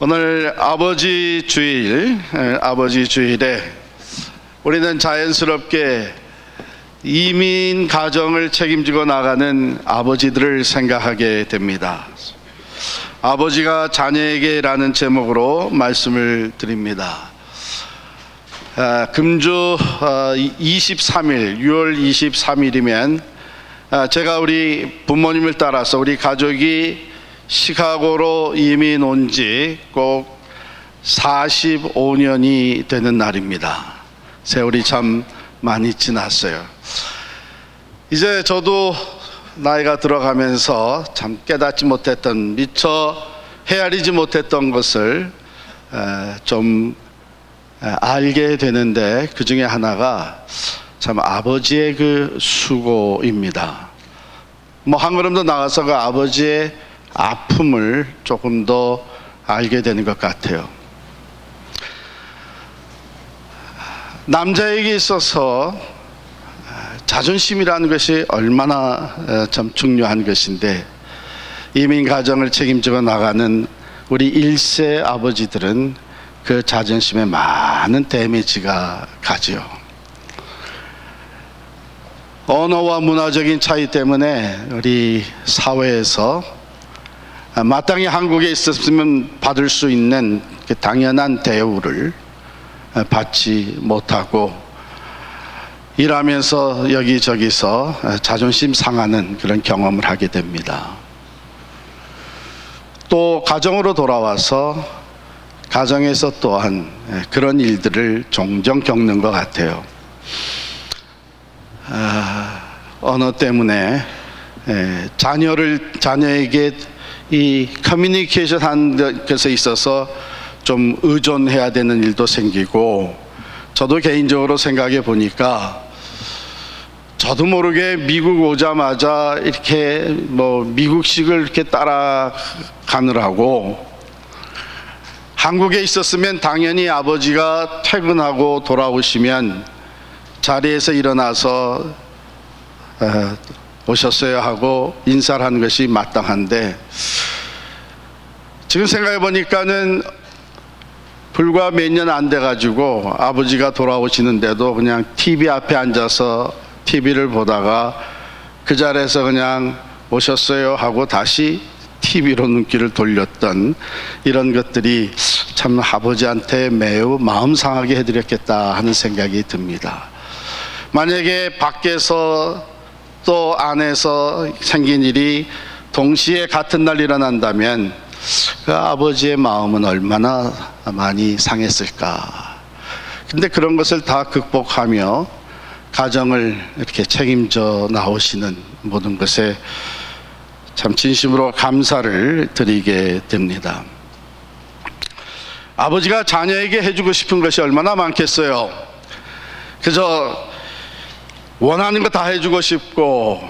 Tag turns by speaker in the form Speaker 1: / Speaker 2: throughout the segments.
Speaker 1: 오늘 아버지 주일에 우리는 자연스럽게 이민 가정을 책임지고 나가는 아버지들을 생각하게 됩니다. 아버지가 자녀에게라는 제목으로 말씀을 드립니다. 금주 23일, 6월 23일이면 제가 우리 부모님을 따라서 우리 가족이 시카고로 이민 온 지 꼭 45년이 되는 날입니다. 세월이 참 많이 지났어요. 이제 저도 나이가 들어가면서 참 깨닫지 못했던, 미처 헤아리지 못했던 것을 좀 알게 되는데, 그 중에 하나가 참 아버지의 그 수고입니다. 한 걸음 더 나가서 그 아버지의 아픔을 조금 더 알게 되는 것 같아요. 남자에게 있어서 자존심이라는 것이 얼마나 참 중요한 것인데, 이민 가정을 책임지고 나가는 우리 1세 아버지들은 그 자존심에 많은 데미지가 가지요. 언어와 문화적인 차이 때문에 우리 사회에서 마땅히 한국에 있었으면 받을 수 있는 그 당연한 대우를 받지 못하고, 일하면서 여기저기서 자존심 상하는 그런 경험을 하게 됩니다. 또 가정으로 돌아와서 가정에서 또한 그런 일들을 종종 겪는 것 같아요. 언어 때문에 자녀에게 이 커뮤니케이션 하는 것에 있어서 좀 의존해야 되는 일도 생기고, 저도 개인적으로 생각해 보니까 저도 모르게 미국 오자마자 이렇게 미국식을 이렇게 따라가느라고, 한국에 있었으면 당연히 아버지가 퇴근하고 돌아오시면 자리에서 일어나서 오셨어요 하고 인사를 하는 것이 마땅한데, 지금 생각해 보니까는 불과 몇 년 안 돼 가지고 아버지가 돌아오시는데도 그냥 TV 앞에 앉아서 TV를 보다가 그 자리에서 그냥 오셨어요 하고 다시 TV로 눈길을 돌렸던 이런 것들이 참 아버지한테 매우 마음 상하게 해드렸겠다 하는 생각이 듭니다. 만약에 밖에서 또 안에서 생긴 일이 동시에 같은 날 일어난다면 그 아버지의 마음은 얼마나 많이 상했을까. 근데 그런 것을 다 극복하며 가정을 이렇게 책임져 나오시는 모든 것에 참 진심으로 감사를 드리게 됩니다. 아버지가 자녀에게 해주고 싶은 것이 얼마나 많겠어요. 그저 원하는 거 다 해주고 싶고,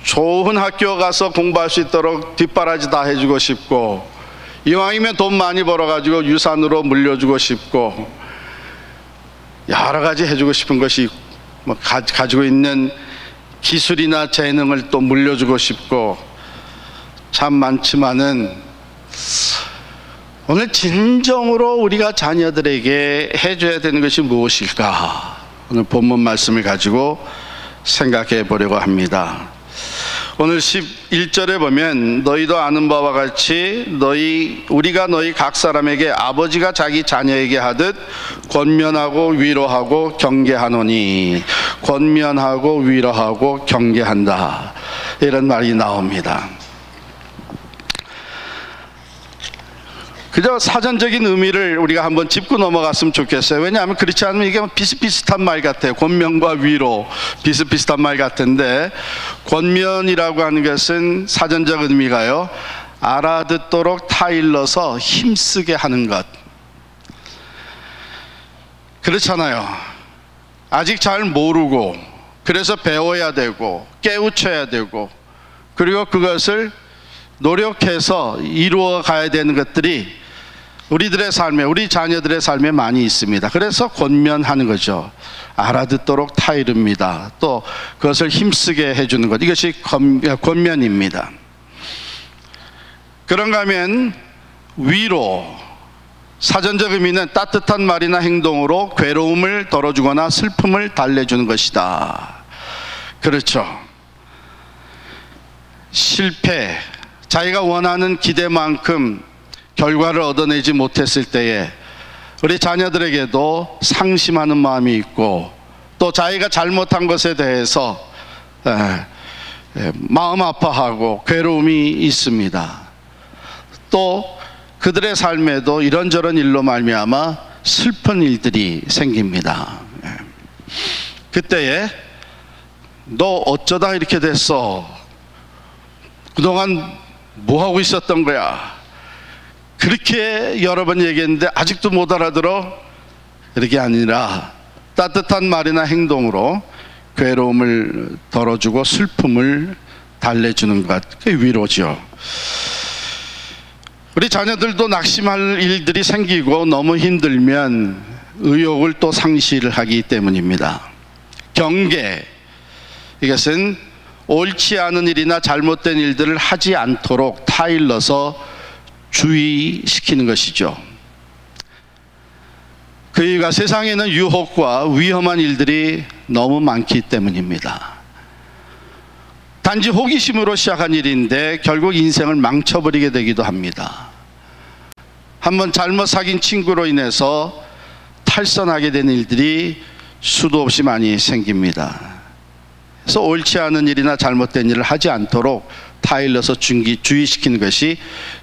Speaker 1: 좋은 학교 가서 공부할 수 있도록 뒷바라지 다 해주고 싶고, 이왕이면 돈 많이 벌어가지고 유산으로 물려주고 싶고, 여러 가지 해주고 싶은 것이 가지고 있는 기술이나 재능을 또 물려주고 싶고 참 많지만은, 오늘 진정으로 우리가 자녀들에게 해줘야 되는 것이 무엇일까? 오늘 본문 말씀을 가지고 생각해 보려고 합니다. 오늘 11절에 보면, 너희도 아는 바와 같이 우리가 너희 각 사람에게 아버지가 자기 자녀에게 하듯 권면하고 위로하고 경계하노니, 권면하고 위로하고 경계한다, 이런 말이 나옵니다. 그저 사전적인 의미를 우리가 한번 짚고 넘어갔으면 좋겠어요. 왜냐하면 그렇지 않으면 이게 비슷비슷한 말 같아요. 권면과 위로 비슷비슷한 말 같은데, 권면이라고 하는 것은 사전적 의미가요, 알아듣도록 타일러서 힘쓰게 하는 것. 그렇잖아요. 아직 잘 모르고, 그래서 배워야 되고 깨우쳐야 되고, 그리고 그것을 노력해서 이루어 가야 되는 것들이 우리들의 삶에, 우리 자녀들의 삶에 많이 있습니다. 그래서 권면하는 거죠. 알아듣도록 타이릅니다. 또 그것을 힘쓰게 해주는 것, 이것이 권면입니다. 그런가 하면 위로, 사전적 의미는 따뜻한 말이나 행동으로 괴로움을 덜어주거나 슬픔을 달래주는 것이다. 그렇죠. 실패, 자기가 원하는 기대만큼 결과를 얻어내지 못했을 때에 우리 자녀들에게도 상심하는 마음이 있고, 또 자기가 잘못한 것에 대해서 마음 아파하고 괴로움이 있습니다. 또 그들의 삶에도 이런저런 일로 말미암아 슬픈 일들이 생깁니다. 그때에 너 어쩌다 이렇게 됐어? 그동안 뭐 하고 있었던 거야? 그렇게 여러 번 얘기했는데 아직도 못 알아들어? 그렇게 아니라 따뜻한 말이나 행동으로 괴로움을 덜어주고 슬픔을 달래주는 것, 그게 위로죠. 우리 자녀들도 낙심할 일들이 생기고 너무 힘들면 의욕을 또 상실하기 때문입니다. 경계, 이것은 옳지 않은 일이나 잘못된 일들을 하지 않도록 타일러서 주의시키는 것이죠. 그 이유가 세상에는 유혹과 위험한 일들이 너무 많기 때문입니다. 단지 호기심으로 시작한 일인데 결국 인생을 망쳐버리게 되기도 합니다. 한번 잘못 사귄 친구로 인해서 탈선하게 된 일들이 수도 없이 많이 생깁니다. 그래서 옳지 않은 일이나 잘못된 일을 하지 않도록 타일러서 주의시키는 것이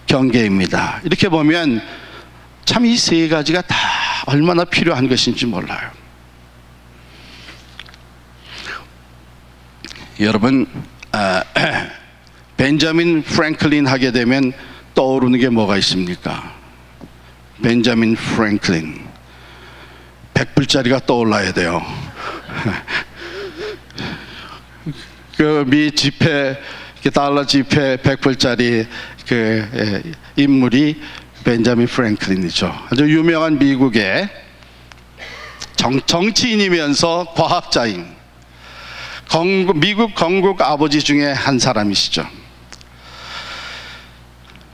Speaker 1: 경계입니다. 이렇게 보면 참 이 세 가지가 다 얼마나 필요한 것인지 몰라요. 여러분, 벤자민 프랭클린 하게 되면 떠오르는 게 뭐가 있습니까? 벤자민 프랭클린, 100불짜리가 떠올라야 돼요. 그 미 지폐, 달러 지폐 100불짜리 그 인물이 벤자민 프랭클린이죠. 아주 유명한 미국의 정치인이면서 과학자인 미국 건국 아버지 중에 한 사람이시죠.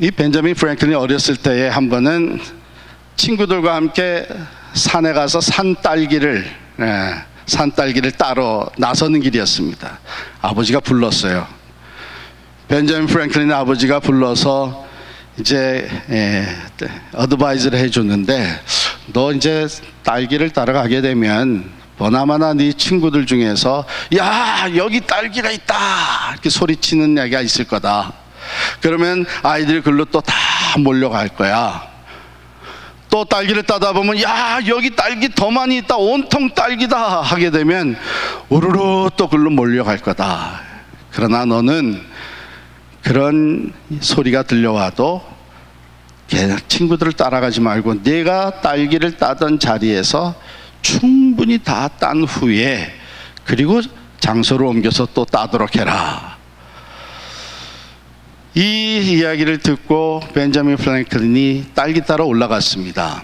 Speaker 1: 이 벤자민 프랭클린이 어렸을 때에 한 번은 친구들과 함께 산에 가서 산딸기를 따러 나서는 길이었습니다. 아버지가 불렀어요. 벤자민 프랭클린의 아버지가 불러서 이제 어드바이즈를 해줬는데, 너 이제 딸기를 따라가게 되면 보나마나 네 친구들 중에서 야, 여기 딸기가 있다 이렇게 소리치는 애가 있을 거다. 그러면 아이들이 글로 또 다 몰려갈 거야. 또 딸기를 따다 보면 야, 여기 딸기 더 많이 있다, 온통 딸기다 하게 되면 우르르 또 글로 몰려갈 거다. 그러나 너는 그런 소리가 들려와도 친구들을 따라가지 말고 내가 딸기를 따던 자리에서 충분히 다 딴 후에 그리고 장소를 옮겨서 또 따도록 해라. 이 이야기를 듣고 벤자민 프랭클린이 딸기 따러 올라갔습니다.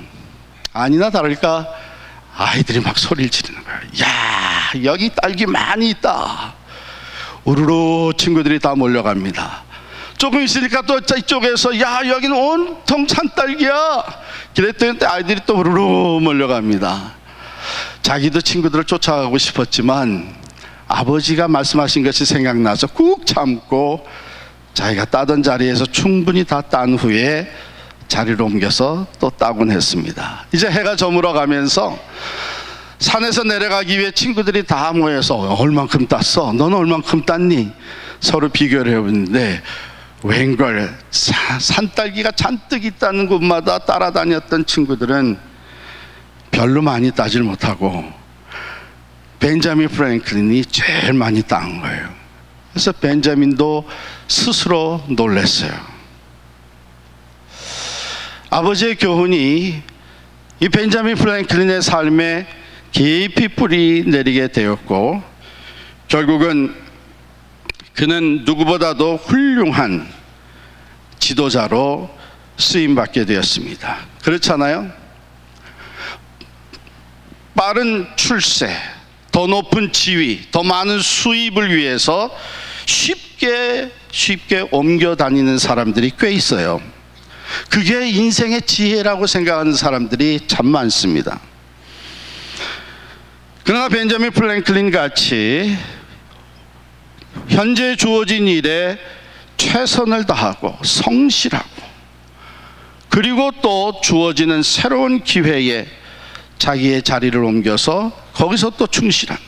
Speaker 1: 아니나 다를까 아이들이 막 소리를 지르는 거예요. 야, 여기 딸기 많이 있다. 우르르 친구들이 다 몰려갑니다. 조금 있으니까 또 이쪽에서 야, 여기는 온통 산딸기야. 그랬더니 아이들이 또 우르르 몰려갑니다. 자기도 친구들을 쫓아가고 싶었지만 아버지가 말씀하신 것이 생각나서 꾹 참고 자기가 따던 자리에서 충분히 다 딴 후에 자리를 옮겨서 또 따곤 했습니다. 이제 해가 저물어 가면서 산에서 내려가기 위해 친구들이 다 모여서 얼만큼 땄어? 너는 얼만큼 땄니? 서로 비교를 해보는데 웬걸 산딸기가 잔뜩 있다는 곳마다 따라다녔던 친구들은 별로 많이 따질 못하고 벤자민 프랭클린이 제일 많이 딴 거예요. 그래서 벤자민도 스스로 놀랐어요. 아버지의 교훈이 이 벤자민 프랭클린의 삶에 깊이 뿌리 내리게 되었고, 결국은 그는 누구보다도 훌륭한 지도자로 쓰임받게 되었습니다. 그렇잖아요? 빠른 출세, 더 높은 지위, 더 많은 수입을 위해서 쉽게 옮겨 다니는 사람들이 꽤 있어요. 그게 인생의 지혜라고 생각하는 사람들이 참 많습니다. 그러나 벤자민 프랭클린 같이 현재 주어진 일에 최선을 다하고 성실하고, 그리고 또 주어지는 새로운 기회에 자기의 자리를 옮겨서 거기서 또 충실한,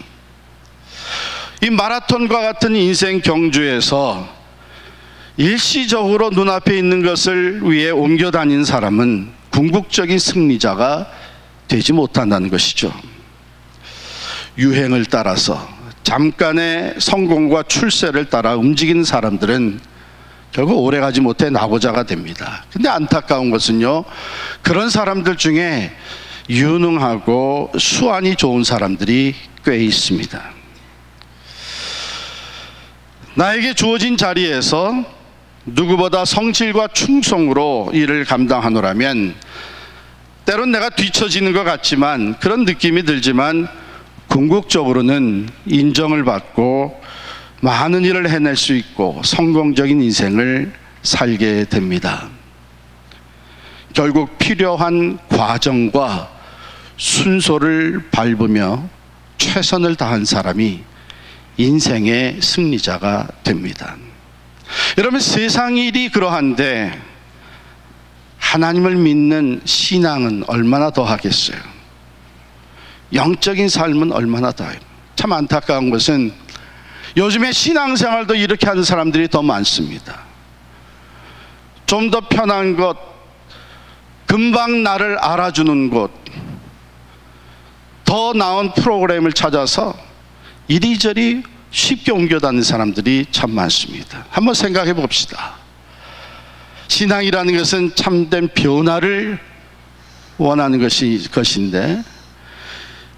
Speaker 1: 이 마라톤과 같은 인생 경주에서 일시적으로 눈앞에 있는 것을 위해 옮겨 다니는 사람은 궁극적인 승리자가 되지 못한다는 것이죠. 유행을 따라서 잠깐의 성공과 출세를 따라 움직이는 사람들은 결국 오래가지 못해 낙오자가 됩니다. 근데 안타까운 것은요, 그런 사람들 중에 유능하고 수완이 좋은 사람들이 꽤 있습니다. 나에게 주어진 자리에서 누구보다 성실과 충성으로 일을 감당하노라면 때론 내가 뒤처지는 것 같지만, 그런 느낌이 들지만 궁극적으로는 인정을 받고 많은 일을 해낼 수 있고 성공적인 인생을 살게 됩니다. 결국 필요한 과정과 순서를 밟으며 최선을 다한 사람이 인생의 승리자가 됩니다. 여러분, 세상 일이 그러한데 하나님을 믿는 신앙은 얼마나 더 하겠어요? 영적인 삶은 얼마나 더해요? 참 안타까운 것은 요즘에 신앙생활도 이렇게 하는 사람들이 더 많습니다. 좀 더 편한 것, 금방 나를 알아주는 곳, 더 나은 프로그램을 찾아서 이리저리 쉽게 옮겨 다니는 사람들이 참 많습니다. 한번 생각해 봅시다. 신앙이라는 것은 참된 변화를 원하는 것인데,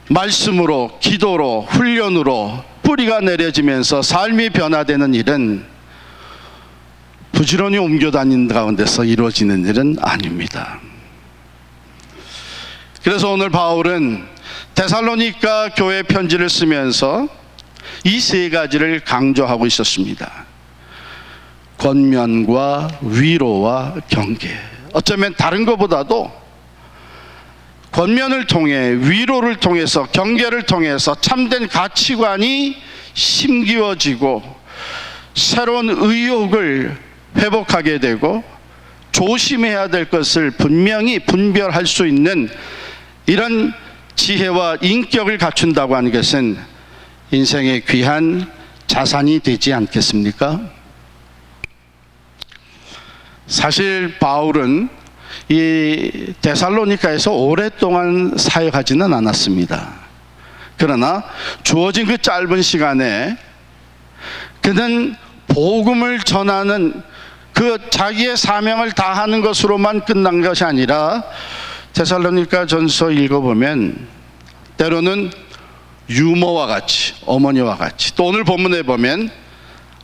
Speaker 1: 말씀으로, 기도로, 훈련으로 뿌리가 내려지면서 삶이 변화되는 일은 부지런히 옮겨 다니는 가운데서 이루어지는 일은 아닙니다. 그래서 오늘 바울은 데살로니가 교회 편지를 쓰면서 이 세 가지를 강조하고 있었습니다. 권면과 위로와 경계. 어쩌면 다른 것보다도 권면을 통해, 위로를 통해서, 경계를 통해서 참된 가치관이 심기워지고 새로운 의욕을 회복하게 되고 조심해야 될 것을 분명히 분별할 수 있는 이런 지혜와 인격을 갖춘다고 하는 것은 인생의 귀한 자산이 되지 않겠습니까? 사실 바울은 이 데살로니가에서 오랫동안 사역하지는 않았습니다. 그러나 주어진 그 짧은 시간에 그는 복음을 전하는 그 자기의 사명을 다하는 것으로만 끝난 것이 아니라, 데살로니가 전서 읽어보면 때로는 유모와 같이, 어머니와 같이, 또 오늘 본문에 보면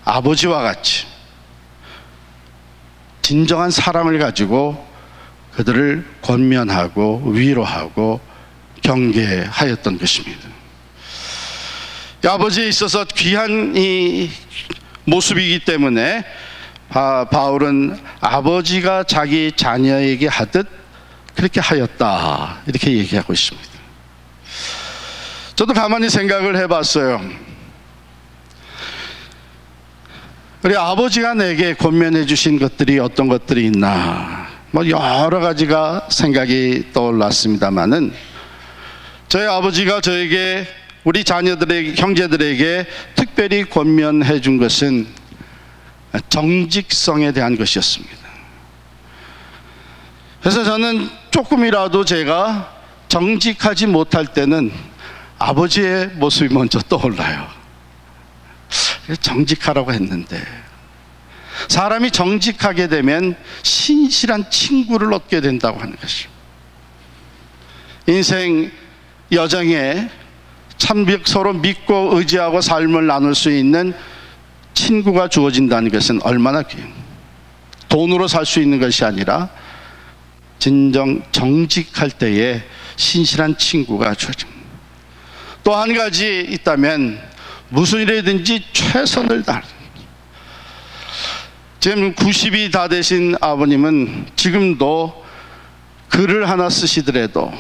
Speaker 1: 아버지와 같이 진정한 사랑을 가지고 그들을 권면하고 위로하고 경계하였던 것입니다. 이 아버지에 있어서 귀한 이 모습이기 때문에 바울은 아버지가 자기 자녀에게 하듯 그렇게 하였다, 이렇게 얘기하고 있습니다. 저도 가만히 생각을 해봤어요. 우리 아버지가 내게 권면해 주신 것들이 어떤 것들이 있나, 뭐 여러 가지가 생각이 떠올랐습니다마는, 저희 아버지가 저에게, 우리 자녀들에게, 형제들에게 특별히 권면해 준 것은 정직성에 대한 것이었습니다. 그래서 저는 조금이라도 제가 정직하지 못할 때는 아버지의 모습이 먼저 떠올라요. 정직하라고 했는데, 사람이 정직하게 되면 신실한 친구를 얻게 된다고 하는 것이죠. 인생 여정에 참 서로 믿고 의지하고 삶을 나눌 수 있는 친구가 주어진다는 것은 얼마나 귀해요. 돈으로 살 수 있는 것이 아니라 진정 정직할 때에 신실한 친구가 주어집니다. 또 한 가지 있다면 무슨 일이든지 최선을 다하는, 지금 90이 다 되신 아버님은 지금도 글을 하나 쓰시더라도,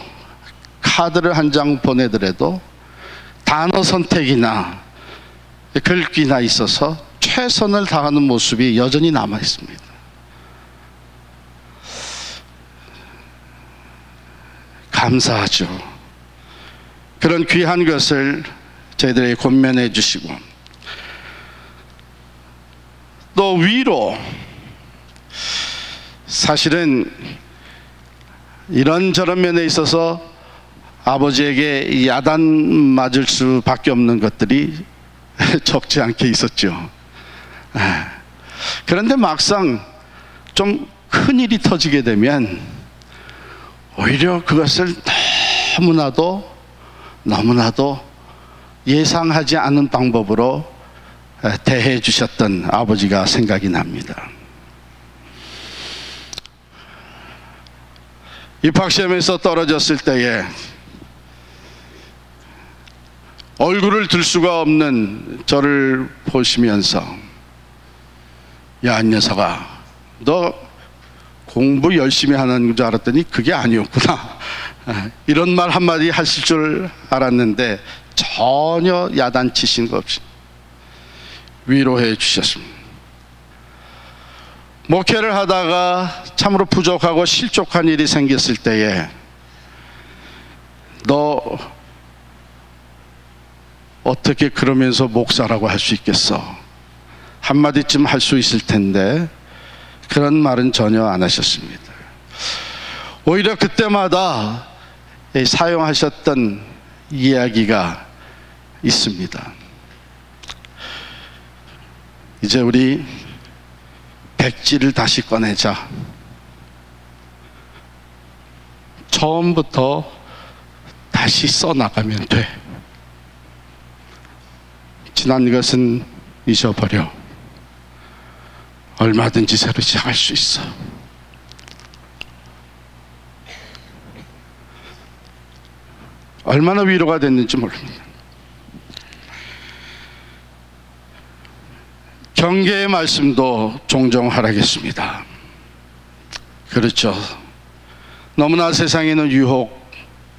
Speaker 1: 카드를 한 장 보내더라도 단어 선택이나 글귀나 있어서 최선을 다하는 모습이 여전히 남아 있습니다. 감사하죠. 그런 귀한 것을 저희들에게 권면해 주시고, 또 위로, 사실은 이런저런 면에 있어서 아버지에게 야단 맞을 수밖에 없는 것들이 적지 않게 있었죠. 그런데 막상 좀 큰일이 터지게 되면 오히려 그것을 너무나도 예상하지 않은 방법으로 대해 주셨던 아버지가 생각이 납니다. 입학시험에서 떨어졌을 때에 얼굴을 들 수가 없는 저를 보시면서, 야, 이 녀석아, 너 공부 열심히 하는 줄 알았더니 그게 아니었구나. 이런 말 한마디 하실 줄 알았는데 전혀 야단치신 거 없이 위로해 주셨습니다. 목회를 하다가 참으로 부족하고 실족한 일이 생겼을 때에, 너 어떻게 그러면서 목사라고 할 수 있겠어? 한마디쯤 할 수 있을 텐데 그런 말은 전혀 안 하셨습니다. 오히려 그때마다 사용하셨던 이야기가 있습니다. 이제 우리 백지를 다시 꺼내자. 처음부터 다시 써나가면 돼. 지난 것은 잊어버려. 얼마든지 새로 시작할 수 있어. 얼마나 위로가 됐는지 모릅니다. 경계의 말씀도 종종 하라겠습니다. 그렇죠. 너무나 세상에는 유혹,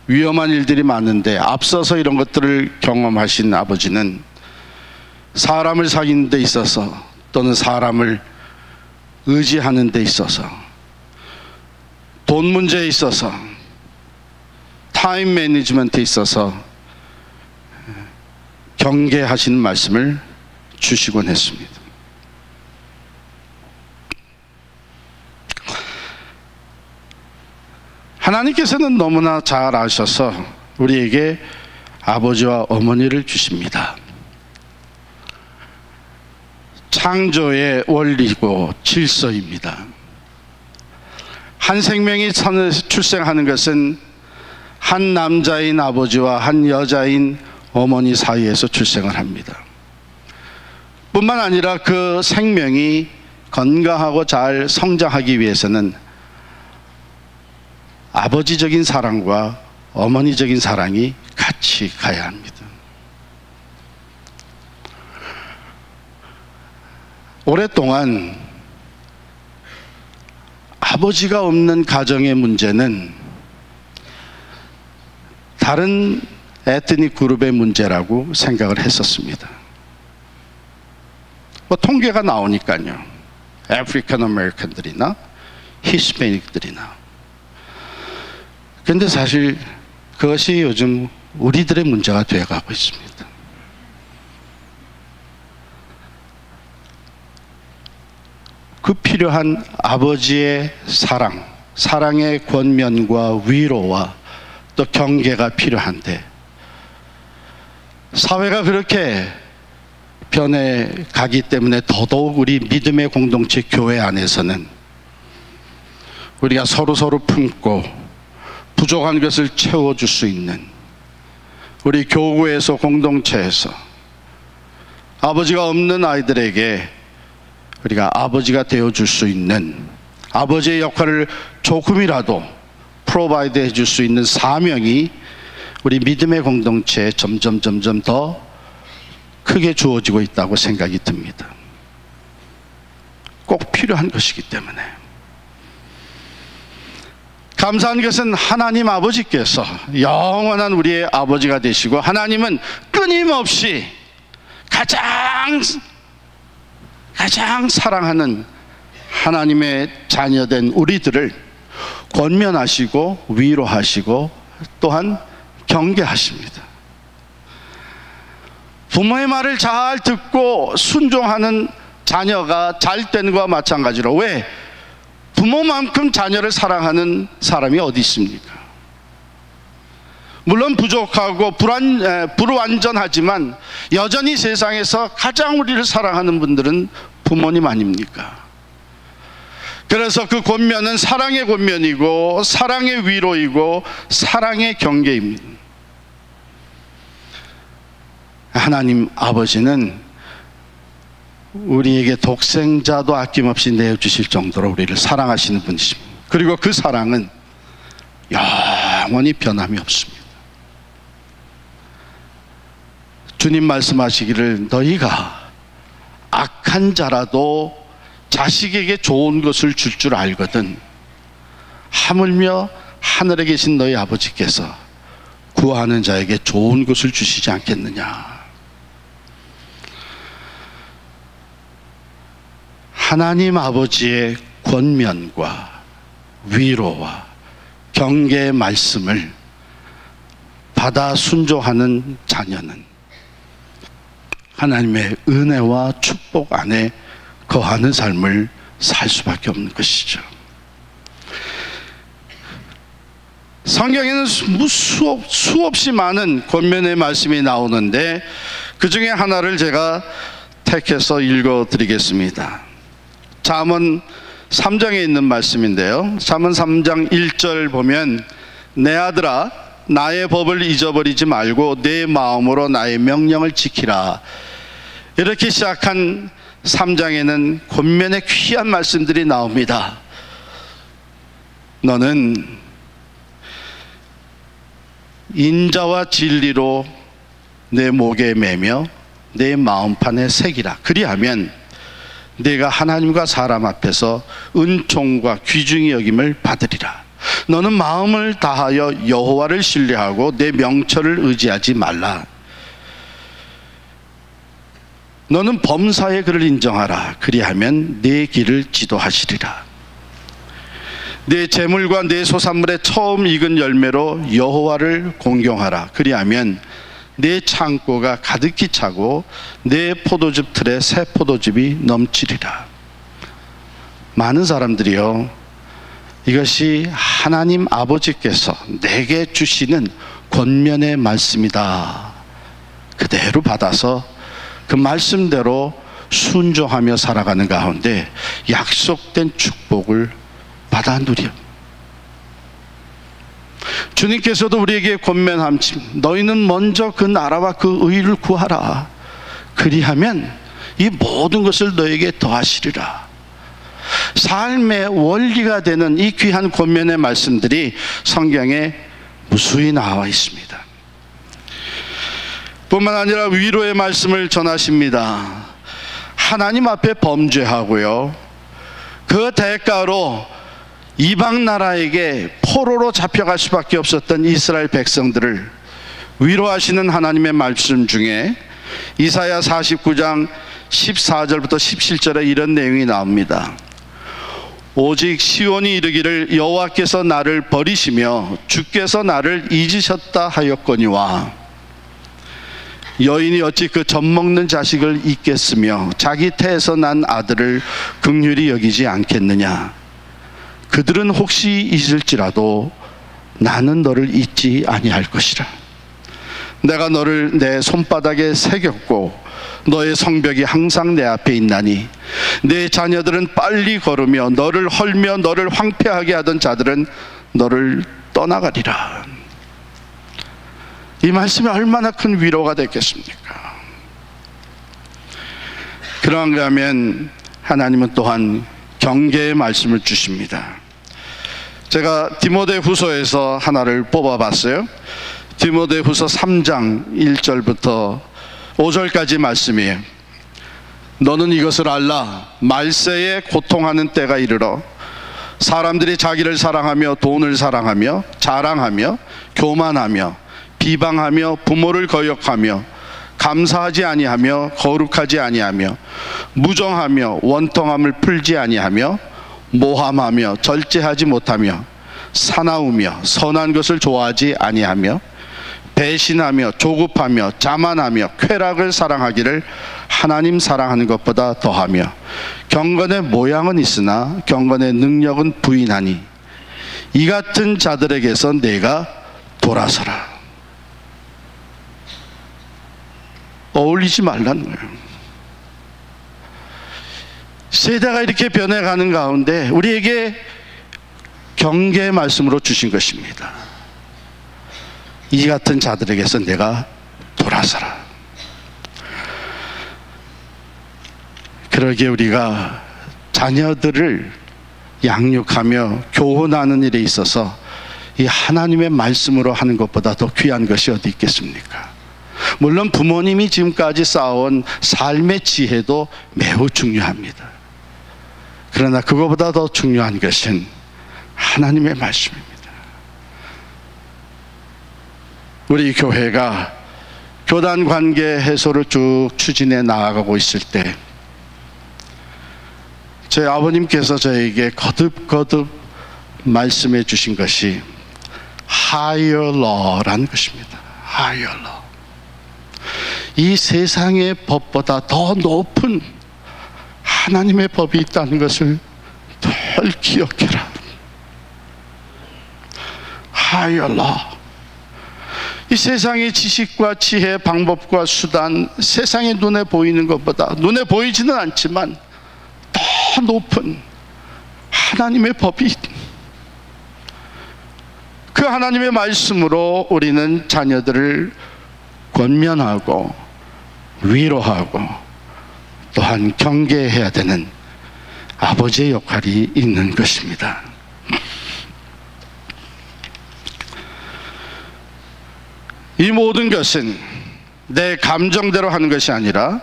Speaker 1: 위험한 일들이 많은데 앞서서 이런 것들을 경험하신 아버지는 사람을 사귀는 데 있어서, 또는 사람을 의지하는 데 있어서, 돈 문제에 있어서, 타임 매니지먼트에 있어서 경계하시는 말씀을 주시곤 했습니다. 하나님께서는 너무나 잘 아셔서 우리에게 아버지와 어머니를 주십니다. 창조의 원리고 질서입니다. 한 생명이 출생하는 것은 한 남자인 아버지와 한 여자인 어머니 사이에서 출생을 합니다. 뿐만 아니라 그 생명이 건강하고 잘 성장하기 위해서는 아버지적인 사랑과 어머니적인 사랑이 같이 가야 합니다. 오랫동안 아버지가 없는 가정의 문제는 다른 에트닉 그룹의 문제라고 생각을 했었습니다. 뭐 통계가 나오니까요. 아프리칸 아메리칸들이나 히스패닉들이나. 그런데 사실 그것이 요즘 우리들의 문제가 되어가고 있습니다. 그 필요한 아버지의 사랑, 사랑의 권면과 위로와 또 경계가 필요한데, 사회가 그렇게 변해가기 때문에 더더욱 우리 믿음의 공동체 교회 안에서는 우리가 서로 품고 부족한 것을 채워줄 수 있는, 우리 교구에서 공동체에서 아버지가 없는 아이들에게 우리가 아버지가 되어줄 수 있는, 아버지의 역할을 조금이라도 프로바이드 해줄 수 있는 사명이 우리 믿음의 공동체에 점점 더 크게 주어지고 있다고 생각이 듭니다. 꼭 필요한 것이기 때문에. 감사한 것은 하나님 아버지께서 영원한 우리의 아버지가 되시고, 하나님은 끊임없이 가장 사랑하는 하나님의 자녀된 우리들을 권면하시고 위로하시고 또한 경계하십니다. 부모의 말을 잘 듣고 순종하는 자녀가 잘 되는 것과 마찬가지로, 왜? 부모만큼 자녀를 사랑하는 사람이 어디 있습니까? 물론 부족하고 불완전하지만 여전히 세상에서 가장 우리를 사랑하는 분들은 부모님 아닙니까? 그래서 그 권면은 사랑의 권면이고 사랑의 위로이고 사랑의 경계입니다. 하나님 아버지는 우리에게 독생자도 아낌없이 내어주실 정도로 우리를 사랑하시는 분이십니다. 그리고 그 사랑은 영원히 변함이 없습니다. 주님 말씀하시기를 너희가 악한 자라도 자식에게 좋은 것을 줄 줄 알거든 하물며 하늘에 계신 너희 아버지께서 구하는 자에게 좋은 것을 주시지 않겠느냐. 하나님 아버지의 권면과 위로와 경계의 말씀을 받아 순종하는 자녀는 하나님의 은혜와 축복 안에 거하는 삶을 살 수밖에 없는 것이죠. 성경에는 수없이 많은 권면의 말씀이 나오는데 그 중에 하나를 제가 택해서 읽어드리겠습니다. 잠언 3장에 있는 말씀인데요, 잠언 3장 1절 보면 내 아들아 나의 법을 잊어버리지 말고 내 마음으로 나의 명령을 지키라. 이렇게 시작한 3장에는 권면의 귀한 말씀들이 나옵니다. 너는 인자와 진리로 내 목에 매며 내 마음판에 새기라. 그리하면 내가 하나님과 사람 앞에서 은총과 귀중히 여김을 받으리라. 너는 마음을 다하여 여호와를 신뢰하고 내 명철을 의지하지 말라. 너는 범사의 그를 인정하라. 그리하면 내 길을 지도하시리라. 내 재물과 내 소산물의 처음 익은 열매로 여호와를 공경하라. 그리하면 내 창고가 가득히 차고 내 포도즙 틀에 새 포도즙이 넘치리라. 많은 사람들이요, 이것이 하나님 아버지께서 내게 주시는 권면의 말씀이다 그대로 받아서 그 말씀대로 순종하며 살아가는 가운데 약속된 축복을 받아 누려. 주님께서도 우리에게 권면함치 너희는 먼저 그 나라와 그 의를 구하라. 그리하면 이 모든 것을 너에게 더하시리라. 삶의 원리가 되는 이 귀한 권면의 말씀들이 성경에 무수히 나와 있습니다. 뿐만 아니라 위로의 말씀을 전하십니다. 하나님 앞에 범죄하고요, 그 대가로 이방 나라에게 포로로 잡혀갈 수밖에 없었던 이스라엘 백성들을 위로하시는 하나님의 말씀 중에 이사야 49장 14절부터 17절에 이런 내용이 나옵니다. 오직 시온이 이르기를 여호와께서 나를 버리시며 주께서 나를 잊으셨다 하였거니와 여인이 어찌 그 젖먹는 자식을 잊겠으며 자기 태에서 난 아들을 긍휼히 여기지 않겠느냐. 그들은 혹시 잊을지라도 나는 너를 잊지 아니할 것이라. 내가 너를 내 손바닥에 새겼고 너의 성벽이 항상 내 앞에 있나니 내 자녀들은 빨리 걸으며 너를 헐며 너를 황폐하게 하던 자들은 너를 떠나가리라. 이 말씀이 얼마나 큰 위로가 됐겠습니까? 그런가 하면 하나님은 또한 경계의 말씀을 주십니다. 제가 디모데후서에서 하나를 뽑아봤어요. 디모데후서 3장 1절부터 5절까지 말씀이에요. 너는 이것을 알라. 말세에 고통하는 때가 이르러 사람들이 자기를 사랑하며 돈을 사랑하며 자랑하며 교만하며 비방하며 부모를 거역하며 감사하지 아니하며 거룩하지 아니하며 무정하며 원통함을 풀지 아니하며 모함하며 절제하지 못하며 사나우며 선한 것을 좋아하지 아니하며 배신하며 조급하며 자만하며 쾌락을 사랑하기를 하나님 사랑하는 것보다 더하며 경건의 모양은 있으나 경건의 능력은 부인하니 이 같은 자들에게서 내가 돌아서라. 어울리지 말라는 거예요. 세대가 이렇게 변해가는 가운데 우리에게 경계의 말씀으로 주신 것입니다. 이 같은 자들에게서 내가 돌아서라. 그러기에 우리가 자녀들을 양육하며 교훈하는 일에 있어서 이 하나님의 말씀으로 하는 것보다 더 귀한 것이 어디 있겠습니까? 물론 부모님이 지금까지 쌓아온 삶의 지혜도 매우 중요합니다. 그러나 그것보다 더 중요한 것은 하나님의 말씀입니다. 우리 교회가 교단 관계 해소를 쭉 추진해 나아가고 있을 때 저희 아버님께서 저에게 거듭거듭 말씀해 주신 것이 higher law라는 것입니다. higher law. 이 세상의 법보다 더 높은 하나님의 법이 있다는 것을 늘 기억해라. higher law. 이 세상의 지식과 지혜, 방법과 수단, 세상의 눈에 보이는 것보다, 눈에 보이지는 않지만 더 높은 하나님의 법이, 그 하나님의 말씀으로 우리는 자녀들을 권면하고 위로하고 또한 경계해야 되는 아버지의 역할이 있는 것입니다. 이 모든 것은 내 감정대로 하는 것이 아니라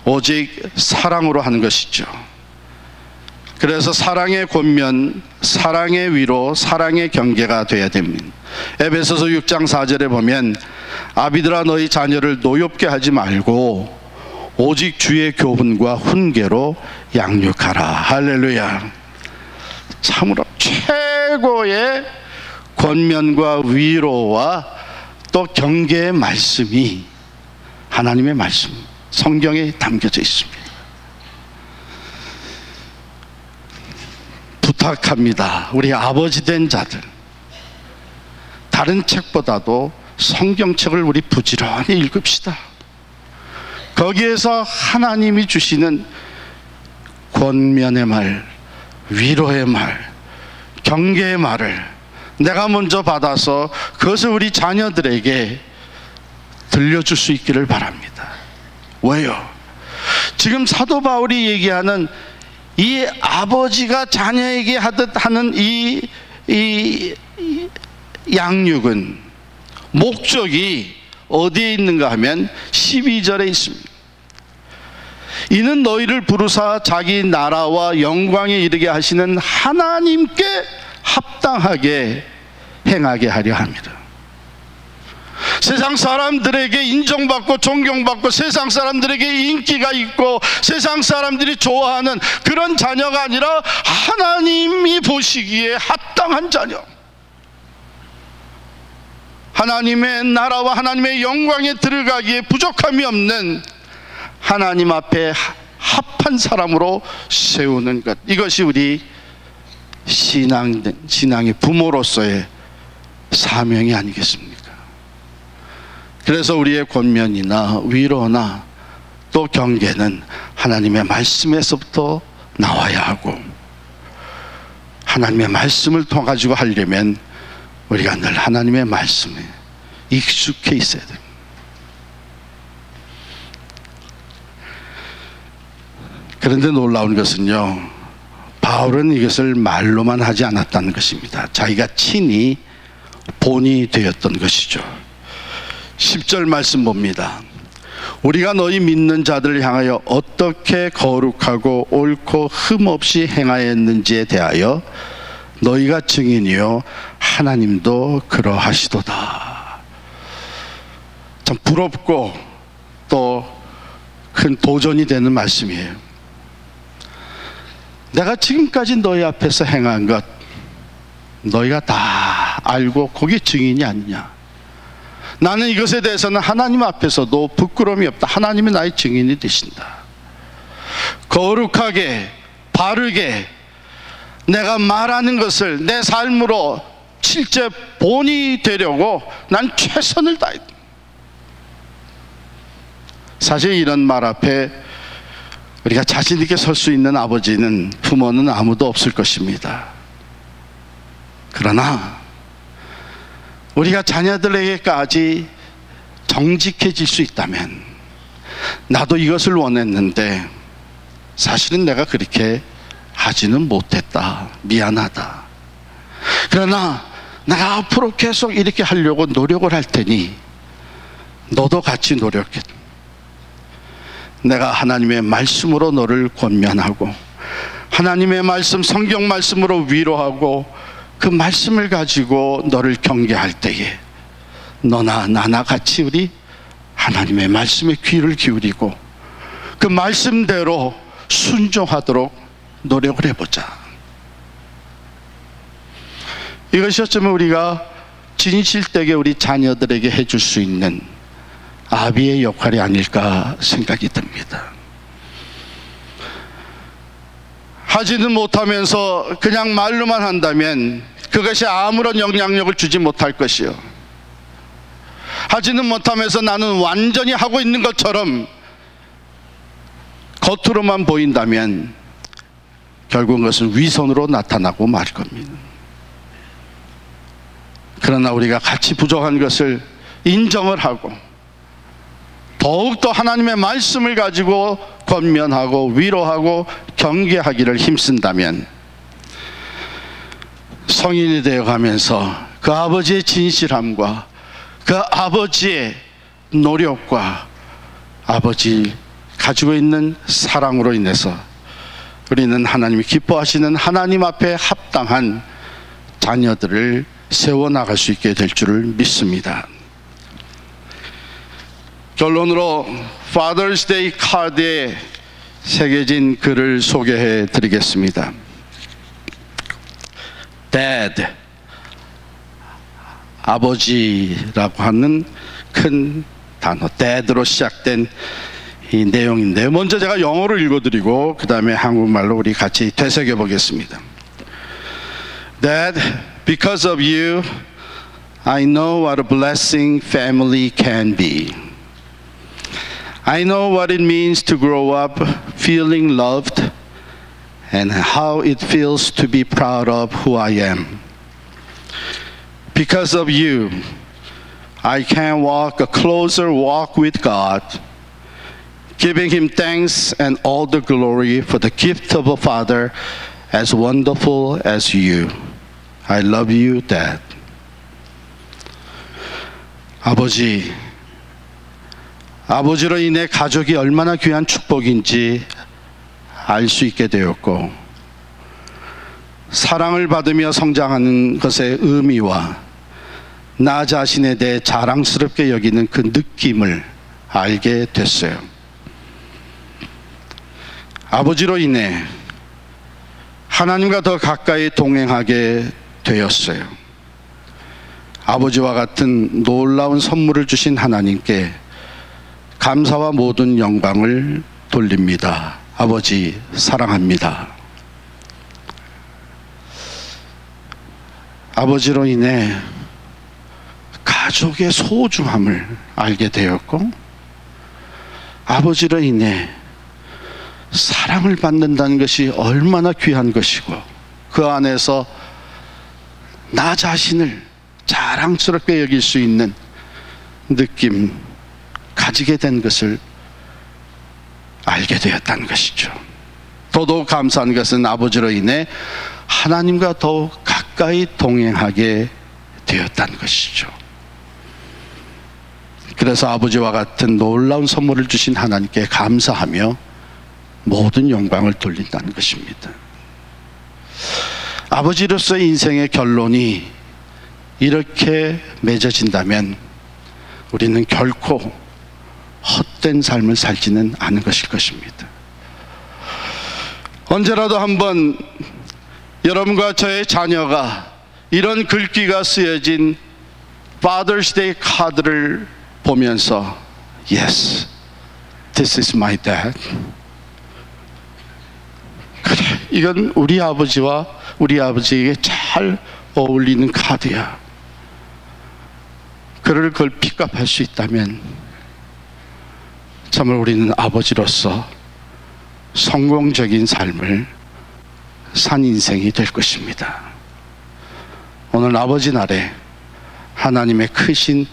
Speaker 1: 오직 사랑으로 하는 것이죠. 그래서 사랑의 권면, 사랑의 위로, 사랑의 경계가 되어야 됩니다. 에베소서 6장 4절에 보면 아비들아 너희 자녀를 노엽게 하지 말고 오직 주의 교훈과 훈계로 양육하라. 할렐루야. 참으로 최고의 권면과 위로와 또 경계의 말씀이 하나님의 말씀, 성경에 담겨져 있습니다. 부탁합니다. 우리 아버지 된 자들, 다른 책보다도 성경책을 우리 부지런히 읽읍시다. 거기에서 하나님이 주시는 권면의 말, 위로의 말, 경계의 말을 내가 먼저 받아서 그것을 우리 자녀들에게 들려줄 수 있기를 바랍니다. 왜요? 지금 사도 바울이 얘기하는 이 아버지가 자녀에게 하듯 하는 이 양육은 목적이 어디에 있는가 하면 12절에 있습니다. 이는 너희를 부르사 자기 나라와 영광에 이르게 하시는 하나님께 합당하게 행하게 하려 합니다. 세상 사람들에게 인정받고 존경받고 세상 사람들에게 인기가 있고 세상 사람들이 좋아하는 그런 자녀가 아니라 하나님이 보시기에 합당한 자녀, 하나님의 나라와 하나님의 영광에 들어가기에 부족함이 없는 하나님 앞에 합한 사람으로 세우는 것, 이것이 우리 신앙의 부모로서의 사명이 아니겠습니까? 그래서 우리의 권면이나 위로나 또 경계는 하나님의 말씀에서부터 나와야 하고, 하나님의 말씀을 통해 가지고 하려면 우리가 늘 하나님의 말씀에 익숙해 있어야 됩니다. 그런데 놀라운 것은요, 바울은 이것을 말로만 하지 않았다는 것입니다. 자기가 친히 본이 되었던 것이죠. 10절 말씀 봅니다. 우리가 너희 믿는 자들을 향하여 어떻게 거룩하고 옳고 흠없이 행하였는지에 대하여 너희가 증인이요 하나님도 그러하시도다. 참 부럽고 또 큰 도전이 되는 말씀이에요. 내가 지금까지 너희 앞에서 행한 것 너희가 다 알고 거기 증인이 아니냐. 나는 이것에 대해서는 하나님 앞에서도 부끄러움이 없다. 하나님이 나의 증인이 되신다. 거룩하게 바르게 내가 말하는 것을 내 삶으로 실제 본이 되려고 난 최선을 다했다. 사실 이런 말 앞에 우리가 자신 있게 설 수 있는 아버지는, 부모는 아무도 없을 것입니다. 그러나 우리가 자녀들에게까지 정직해질 수 있다면, 나도 이것을 원했는데 사실은 내가 그렇게 하지는 못했다, 미안하다. 그러나 내가 앞으로 계속 이렇게 하려고 노력을 할 테니 너도 같이 노력해. 내가 하나님의 말씀으로 너를 권면하고, 하나님의 말씀, 성경 말씀으로 위로하고, 그 말씀을 가지고 너를 경계할 때에 너나 나나 같이 우리 하나님의 말씀에 귀를 기울이고 그 말씀대로 순종하도록 노력을 해보자. 이것이 어쩌면 우리가 진실되게 우리 자녀들에게 해줄 수 있는 아비의 역할이 아닐까 생각이 듭니다. 하지는 못하면서 그냥 말로만 한다면 그것이 아무런 영향력을 주지 못할 것이요, 하지는 못하면서 나는 완전히 하고 있는 것처럼 겉으로만 보인다면 결국 그것은 위선으로 나타나고 말 겁니다. 그러나 우리가 같이 부족한 것을 인정을 하고 더욱더 하나님의 말씀을 가지고 권면하고 위로하고 경계하기를 힘쓴다면 성인이 되어가면서 그 아버지의 진실함과 그 아버지의 노력과 아버지 가지고 있는 사랑으로 인해서 우리는 하나님이 기뻐하시는 하나님 앞에 합당한 자녀들을 세워나갈 수 있게 될 줄을 믿습니다. 결론으로 Father's Day 카드에 새겨진 글을 소개해 드리겠습니다. Dad, 아버지라고 하는 큰 단어, Dad로 시작된 이 내용인데요. 먼저 제가 영어로 읽어드리고 그 다음에 한국말로 우리 같이 되새겨 보겠습니다. Dad, because of you, I know what a blessing family can be. I know what it means to grow up feeling loved and how it feels to be proud of who I am. Because of you, I can walk a closer walk with God, giving Him thanks and all the glory for the gift of a father as wonderful as you. I love you, Dad. 아버지로 인해 가족이 얼마나 귀한 축복인지 알 수 있게 되었고, 사랑을 받으며 성장하는 것의 의미와 나 자신에 대해 자랑스럽게 여기는 그 느낌을 알게 됐어요. 아버지로 인해 하나님과 더 가까이 동행하게 되었어요. 아버지와 같은 놀라운 선물을 주신 하나님께 감사와 모든 영광을 돌립니다. 아버지 사랑합니다. 아버지로 인해 가족의 소중함을 알게 되었고, 아버지로 인해 사랑을 받는다는 것이 얼마나 귀한 것이고 그 안에서 나 자신을 자랑스럽게 여길 수 있는 느낌 가지게 된 것을 알게 되었다는 것이죠. 더더욱 감사한 것은 아버지로 인해 하나님과 더욱 가까이 동행하게 되었다는 것이죠. 그래서 아버지와 같은 놀라운 선물을 주신 하나님께 감사하며 모든 영광을 돌린다는 것입니다. 아버지로서의 인생의 결론이 이렇게 맺어진다면 우리는 결코 헛된 삶을 살지는 않은 것일 것입니다. 언제라도 한번 여러분과 저의 자녀가 이런 글귀가 쓰여진 Father's Day 카드를 보면서 Yes, this is my dad. 그래, 이건 우리 아버지와 우리 아버지에게 잘 어울리는 카드야. 그걸 픽업할 수 있다면 정말 우리는 아버지로서 성공적인 삶을 산 인생이 될 것입니다. 오늘 아버지 날에 하나님의 크신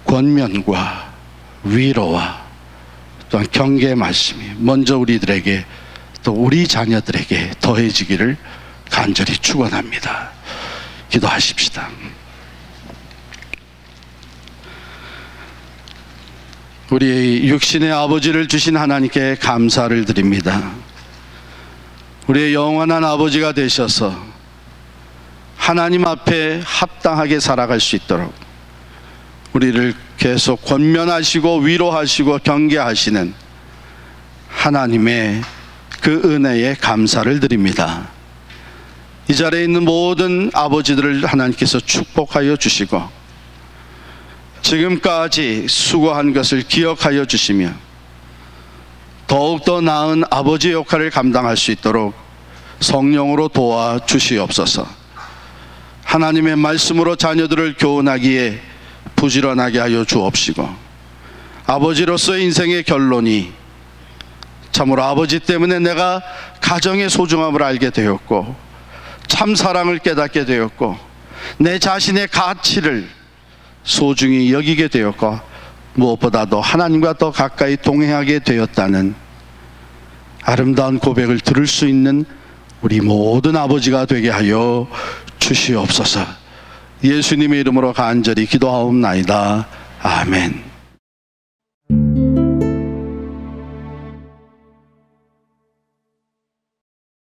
Speaker 1: 권면과 위로와 또한 경계의 말씀이 먼저 우리들에게 또 우리 자녀들에게 더해지기를 간절히 축원합니다. 기도하십시다. 우리 육신의 아버지를 주신 하나님께 감사를 드립니다. 우리의 영원한 아버지가 되셔서 하나님 앞에 합당하게 살아갈 수 있도록 우리를 계속 권면하시고 위로하시고 경계하시는 하나님의 그 은혜에 감사를 드립니다. 이 자리에 있는 모든 아버지들을 하나님께서 축복하여 주시고 지금까지 수고한 것을 기억하여 주시며 더욱더 나은 아버지의 역할을 감당할 수 있도록 성령으로 도와주시옵소서. 하나님의 말씀으로 자녀들을 교훈하기에 부지런하게 하여 주옵시고 아버지로서의 인생의 결론이 참으로 아버지 때문에 내가 가정의 소중함을 알게 되었고 참 사랑을 깨닫게 되었고 내 자신의 가치를 소중히 여기게 되었고 무엇보다도 하나님과 더 가까이 동행하게 되었다는 아름다운 고백을 들을 수 있는 우리 모든 아버지가 되게 하여 주시옵소서. 예수님의 이름으로 간절히 기도하옵나이다. 아멘.